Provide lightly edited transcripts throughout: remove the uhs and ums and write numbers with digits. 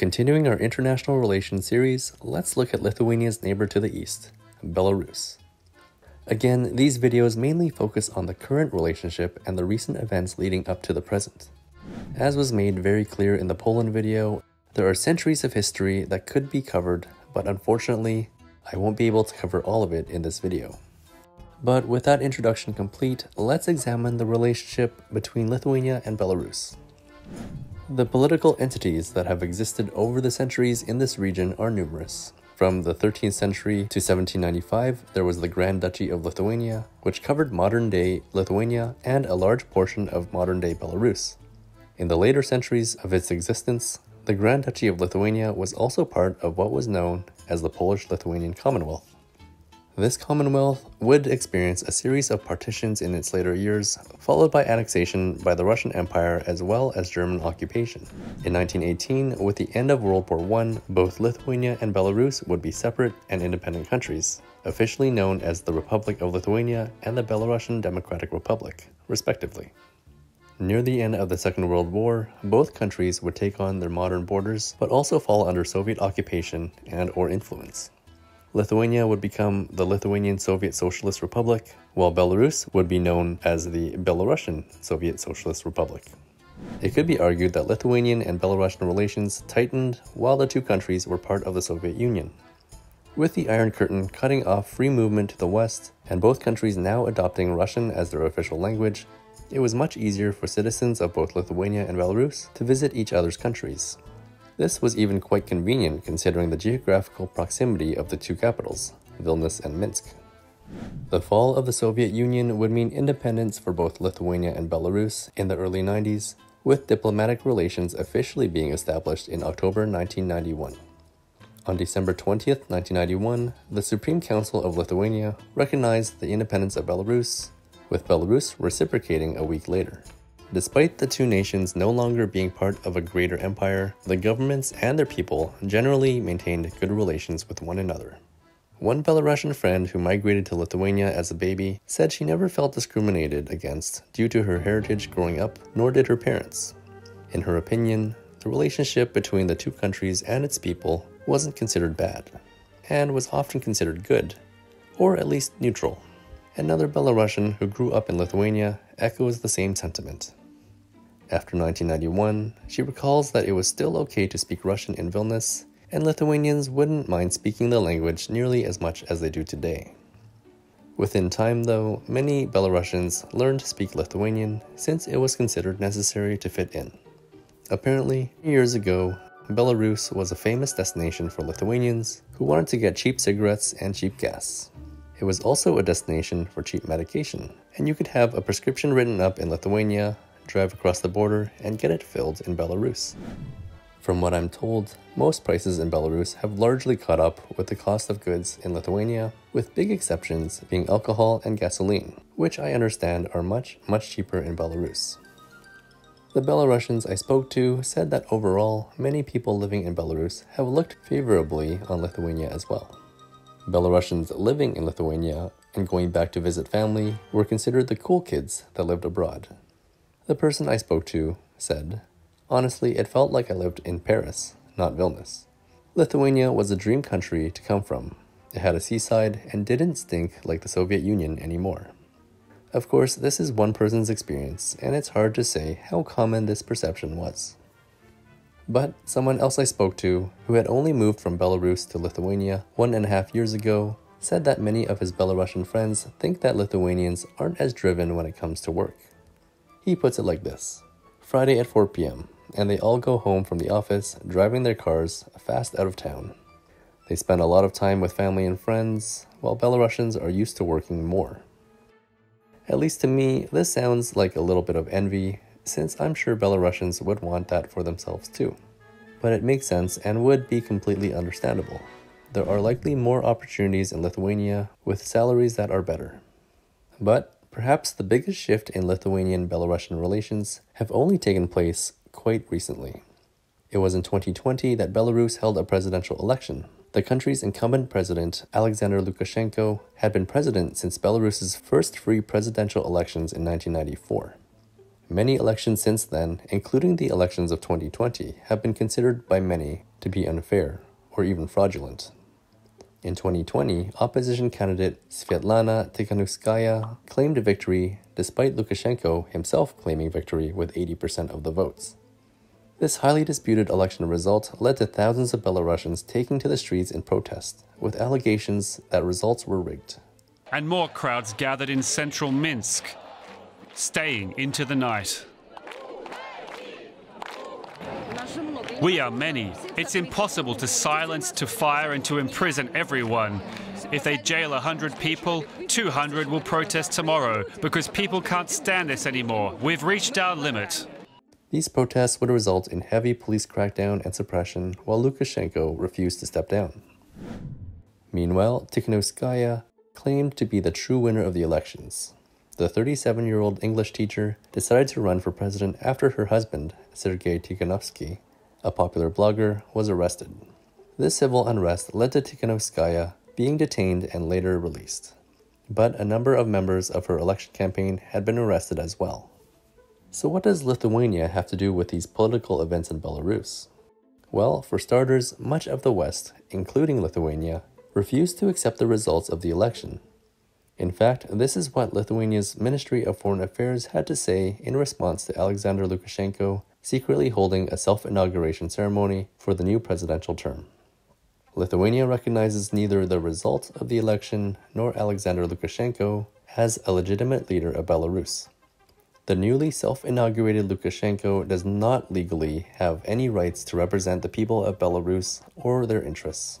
Continuing our international relations series, let's look at Lithuania's neighbor to the east, Belarus. Again, these videos mainly focus on the current relationship and the recent events leading up to the present. As was made very clear in the Poland video, there are centuries of history that could be covered, but unfortunately, I won't be able to cover all of it in this video. But with that introduction complete, let's examine the relationship between Lithuania and Belarus. The political entities that have existed over the centuries in this region are numerous. From the 13th century to 1795, there was the Grand Duchy of Lithuania, which covered modern-day Lithuania and a large portion of modern-day Belarus. In the later centuries of its existence, the Grand Duchy of Lithuania was also part of what was known as the Polish-Lithuanian Commonwealth. This Commonwealth would experience a series of partitions in its later years, followed by annexation by the Russian Empire as well as German occupation. In 1918, with the end of World War I, both Lithuania and Belarus would be separate and independent countries, officially known as the Republic of Lithuania and the Belarusian Democratic Republic, respectively. Near the end of the Second World War, both countries would take on their modern borders, but also fall under Soviet occupation and/or influence. Lithuania would become the Lithuanian Soviet Socialist Republic, while Belarus would be known as the Belarusian Soviet Socialist Republic. It could be argued that Lithuanian and Belarusian relations tightened while the two countries were part of the Soviet Union. With the Iron Curtain cutting off free movement to the west, and both countries now adopting Russian as their official language, it was much easier for citizens of both Lithuania and Belarus to visit each other's countries. This was even quite convenient considering the geographical proximity of the two capitals, Vilnius and Minsk. The fall of the Soviet Union would mean independence for both Lithuania and Belarus in the early 90s, with diplomatic relations officially being established in October 1991. On December 20th, 1991, the Supreme Council of Lithuania recognized the independence of Belarus, with Belarus reciprocating a week later. Despite the two nations no longer being part of a greater empire, the governments and their people generally maintained good relations with one another. One Belarusian friend who migrated to Lithuania as a baby said she never felt discriminated against due to her heritage growing up, nor did her parents. In her opinion, the relationship between the two countries and its people wasn't considered bad, and was often considered good, or at least neutral. Another Belarusian who grew up in Lithuania echoes the same sentiment. After 1991, she recalls that it was still okay to speak Russian in Vilnius, and Lithuanians wouldn't mind speaking the language nearly as much as they do today. Within time, though, many Belarusians learned to speak Lithuanian since it was considered necessary to fit in. Apparently, years ago, Belarus was a famous destination for Lithuanians who wanted to get cheap cigarettes and cheap gas. It was also a destination for cheap medication, and you could have a prescription written up in Lithuania, drive across the border, and get it filled in Belarus. From what I'm told, most prices in Belarus have largely caught up with the cost of goods in Lithuania, with big exceptions being alcohol and gasoline, which I understand are much cheaper in Belarus. The Belarusians I spoke to said that overall, many people living in Belarus have looked favorably on Lithuania as well. Belarusians living in Lithuania and going back to visit family were considered the cool kids that lived abroad. The person I spoke to said, "Honestly, it felt like I lived in Paris, not Vilnius. Lithuania was a dream country to come from. It had a seaside and didn't stink like the Soviet Union anymore." Of course, this is one person's experience, and it's hard to say how common this perception was. But someone else I spoke to, who had only moved from Belarus to Lithuania 1.5 years ago, said that many of his Belarusian friends think that Lithuanians aren't as driven when it comes to work. He puts it like this: Friday at 4 p.m., and they all go home from the office, driving their cars fast out of town. They spend a lot of time with family and friends, while Belarusians are used to working more. At least to me, this sounds like a little bit of envy, since I'm sure Belarusians would want that for themselves too. But it makes sense and would be completely understandable. There are likely more opportunities in Lithuania with salaries that are better. But perhaps the biggest shift in Lithuanian-Belarusian relations have only taken place quite recently. It was in 2020 that Belarus held a presidential election. The country's incumbent president, Alexander Lukashenko, had been president since Belarus's first free presidential elections in 1994. Many elections since then, including the elections of 2020, have been considered by many to be unfair or even fraudulent. In 2020, opposition candidate Svetlana Tikhanovskaya claimed victory despite Lukashenko himself claiming victory with 80% of the votes. This highly disputed election result led to thousands of Belarusians taking to the streets in protest, with allegations that results were rigged. And more crowds gathered in central Minsk, staying into the night. We are many. It's impossible to silence, to fire, and to imprison everyone. If they jail 100 people, 200 will protest tomorrow because people can't stand this anymore. We've reached our limit. These protests would result in heavy police crackdown and suppression, while Lukashenko refused to step down. Meanwhile, Tikhanovskaya claimed to be the true winner of the elections. The 37-year-old English teacher decided to run for president after her husband, Sergei Tikhanovsky, a popular blogger, was arrested. This civil unrest led to Tikhanovskaya being detained and later released. But a number of members of her election campaign had been arrested as well. So what does Lithuania have to do with these political events in Belarus? Well, for starters, much of the West, including Lithuania, refused to accept the results of the election. In fact, this is what Lithuania's Ministry of Foreign Affairs had to say in response to Alexander Lukashenko secretly holding a self-inauguration ceremony for the new presidential term. Lithuania recognizes neither the result of the election nor Alexander Lukashenko as a legitimate leader of Belarus. The newly self-inaugurated Lukashenko does not legally have any rights to represent the people of Belarus or their interests.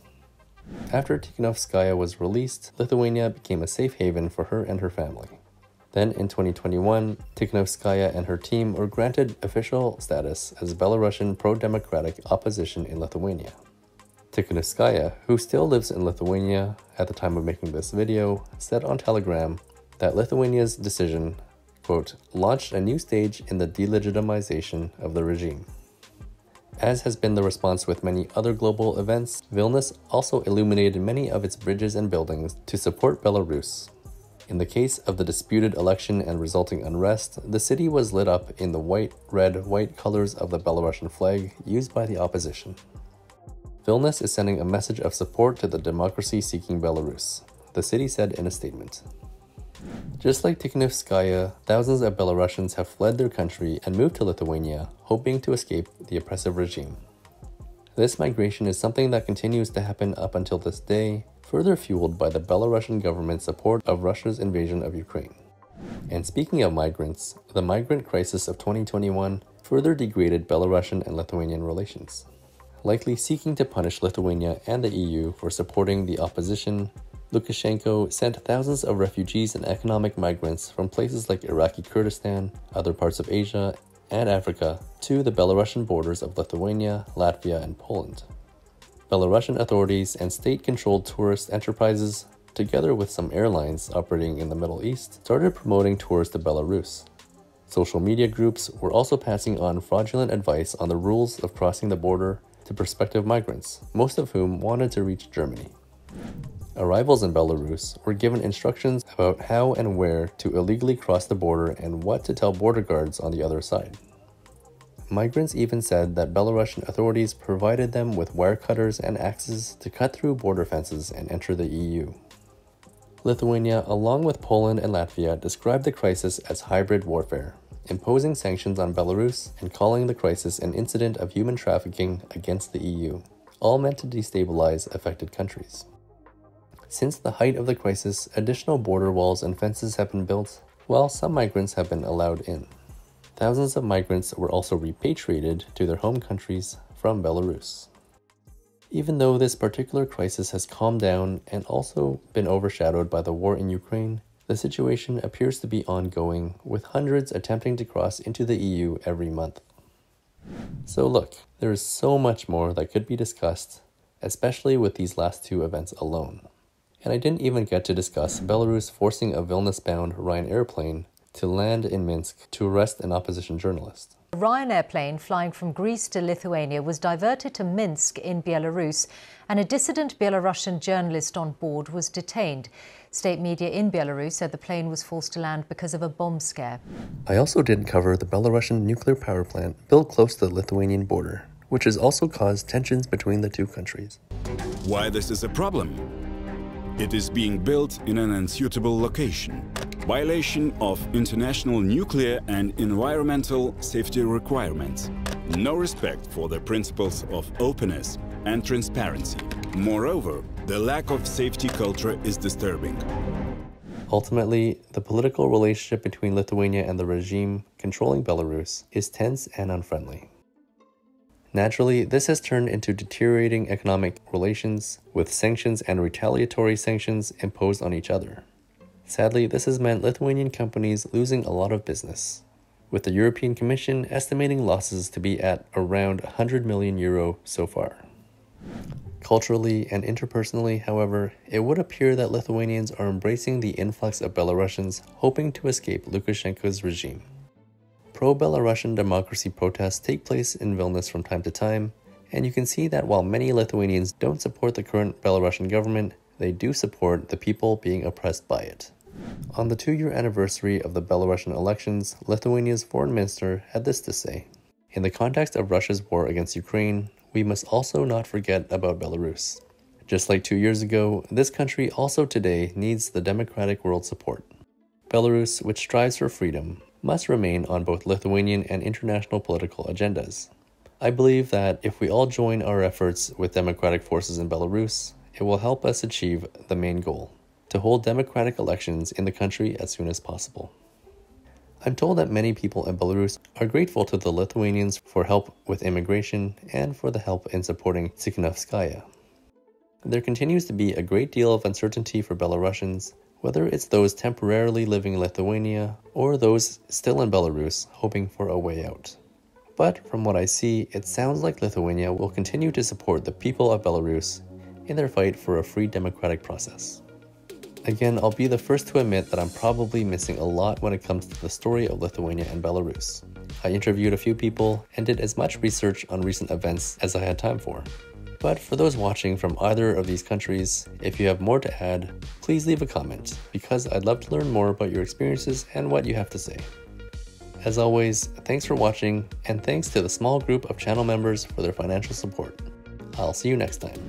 After Tikhanovskaya was released, Lithuania became a safe haven for her and her family. Then in 2021, Tikhanovskaya and her team were granted official status as Belarusian pro-democratic opposition in Lithuania. Tikhanovskaya, who still lives in Lithuania at the time of making this video, said on Telegram that Lithuania's decision, quote, launched a new stage in the delegitimization of the regime. As has been the response with many other global events, Vilnius also illuminated many of its bridges and buildings to support Belarus. In the case of the disputed election and resulting unrest, the city was lit up in the white, red, white colors of the Belarusian flag used by the opposition. Vilnius is sending a message of support to the democracy-seeking Belarus, the city said in a statement. Just like Tikhanovskaya, thousands of Belarusians have fled their country and moved to Lithuania, hoping to escape the oppressive regime. This migration is something that continues to happen up until this day, further fueled by the Belarusian government's support of Russia's invasion of Ukraine. And speaking of migrants, the migrant crisis of 2021 further degraded Belarusian and Lithuanian relations. Likely seeking to punish Lithuania and the EU for supporting the opposition, Lukashenko sent thousands of refugees and economic migrants from places like Iraqi Kurdistan, other parts of Asia, and Africa to the Belarusian borders of Lithuania, Latvia, and Poland. Belarusian authorities and state-controlled tourist enterprises, together with some airlines operating in the Middle East, started promoting tours to Belarus. Social media groups were also passing on fraudulent advice on the rules of crossing the border to prospective migrants, most of whom wanted to reach Germany. Arrivals in Belarus were given instructions about how and where to illegally cross the border and what to tell border guards on the other side. Migrants even said that Belarusian authorities provided them with wire cutters and axes to cut through border fences and enter the EU. Lithuania, along with Poland and Latvia, described the crisis as hybrid warfare, imposing sanctions on Belarus and calling the crisis an incident of human trafficking against the EU, all meant to destabilize affected countries. Since the height of the crisis, additional border walls and fences have been built, while some migrants have been allowed in. Thousands of migrants were also repatriated to their home countries from Belarus. Even though this particular crisis has calmed down and also been overshadowed by the war in Ukraine, the situation appears to be ongoing, with hundreds attempting to cross into the EU every month. So look, there is so much more that could be discussed, especially with these last two events alone. And I didn't even get to discuss Belarus forcing a Vilnius-bound Ryanair plane to land in Minsk to arrest an opposition journalist. A Ryanair plane flying from Greece to Lithuania was diverted to Minsk in Belarus, and a dissident Belarusian journalist on board was detained. State media in Belarus said the plane was forced to land because of a bomb scare. I also did cover the Belarusian nuclear power plant built close to the Lithuanian border, which has also caused tensions between the two countries. Why this is a problem? It is being built in an unsuitable location. Violation of international nuclear and environmental safety requirements. No respect for the principles of openness and transparency. Moreover, the lack of safety culture is disturbing. Ultimately, the political relationship between Lithuania and the regime controlling Belarus is tense and unfriendly. Naturally, this has turned into deteriorating economic relations, with sanctions and retaliatory sanctions imposed on each other. Sadly, this has meant Lithuanian companies losing a lot of business, with the European Commission estimating losses to be at around €100 million so far. Culturally and interpersonally, however, it would appear that Lithuanians are embracing the influx of Belarusians hoping to escape Lukashenko's regime. Pro-Belarusian democracy protests take place in Vilnius from time to time, and you can see that while many Lithuanians don't support the current Belarusian government, they do support the people being oppressed by it. On the 2-year anniversary of the Belarusian elections, Lithuania's foreign minister had this to say: "In the context of Russia's war against Ukraine, we must also not forget about Belarus. Just like 2 years ago, this country also today needs the democratic world support. Belarus, which strives for freedom, must remain on both Lithuanian and international political agendas. I believe that if we all join our efforts with democratic forces in Belarus, it will help us achieve the main goal: to hold democratic elections in the country as soon as possible." I'm told that many people in Belarus are grateful to the Lithuanians for help with immigration and for the help in supporting Tikhanovskaya. There continues to be a great deal of uncertainty for Belarusians, whether it's those temporarily living in Lithuania or those still in Belarus hoping for a way out. But from what I see, it sounds like Lithuania will continue to support the people of Belarus in their fight for a free democratic process. Again, I'll be the first to admit that I'm probably missing a lot when it comes to the story of Lithuania and Belarus. I interviewed a few people and did as much research on recent events as I had time for. But for those watching from either of these countries, if you have more to add, please leave a comment, because I'd love to learn more about your experiences and what you have to say. As always, thanks for watching, and thanks to the small group of channel members for their financial support. I'll see you next time.